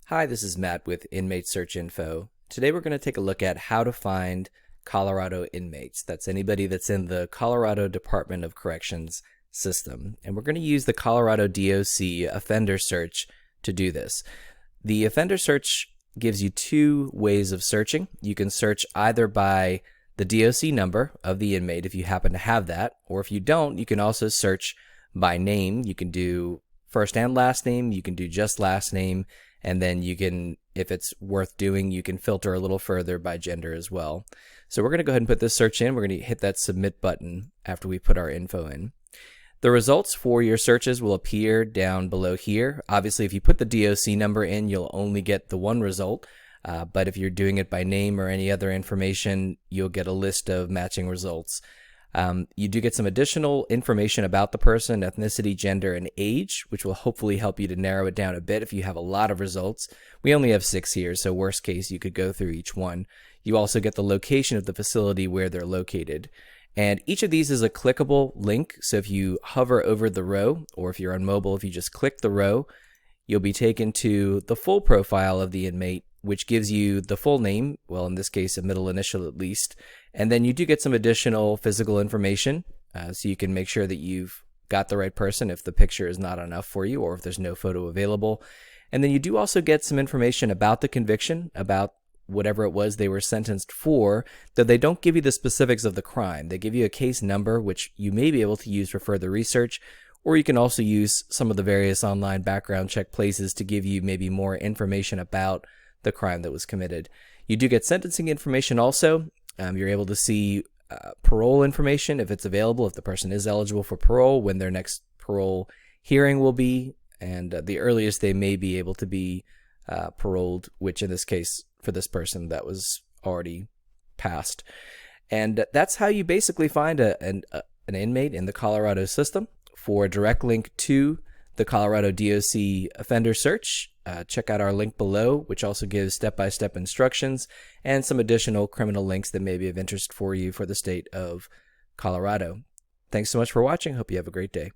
Hi, this is Matt with Inmate Search Info. Today we're going to take a look at how to find Colorado inmates. That's anybody that's in the Colorado Department of Corrections system. And we're going to use the Colorado DOC offender search to do this. The offender search gives you two ways of searching. You can search either by the DOC number of the inmate if you happen to have that, or if you don't, you can also search by name. You can do first and last name, you can do just last name, and then you can, if it's worth doing, you can filter a little further by gender as well. So we're going to go ahead and put this search in. We're going to hit that submit button after we put our info in. The results for your searches will appear down below here. Obviously, if you put the DOC number in, you'll only get the one result. But if you're doing it by name or any other information, you'll get a list of matching results. You do get some additional information about the person, ethnicity, gender, and age, which will hopefully help you to narrow it down a bit if you have a lot of results. We only have 6 here, so worst case, you could go through each one. You also get the location of the facility where they're located. And each of these is a clickable link, so if you hover over the row, or if you're on mobile, if you just click the row, you'll be taken to the full profile of the inmate, which gives you the full name, well, in this case, a middle initial at least, and then you do get some additional physical information, so you can make sure that you've got the right person if the picture is not enough for you or if there's no photo available. And then you do also get some information about the conviction, about whatever it was they were sentenced for, though they don't give you the specifics of the crime. They give you a case number, which you may be able to use for further research, or you can also use some of the various online background check places to give you maybe more information about the crime that was committed. You do get sentencing information also. You're able to see parole information if it's available, if the person is eligible for parole, when their next parole hearing will be, and the earliest they may be able to be paroled, which in this case for this person that was already passed. And that's how you basically find an inmate in the Colorado system. For a direct link to the Colorado DOC offender search, check out our link below, which also gives step-by-step instructions and some additional criminal links that may be of interest for you for the state of Colorado. Thanks so much for watching. Hope you have a great day.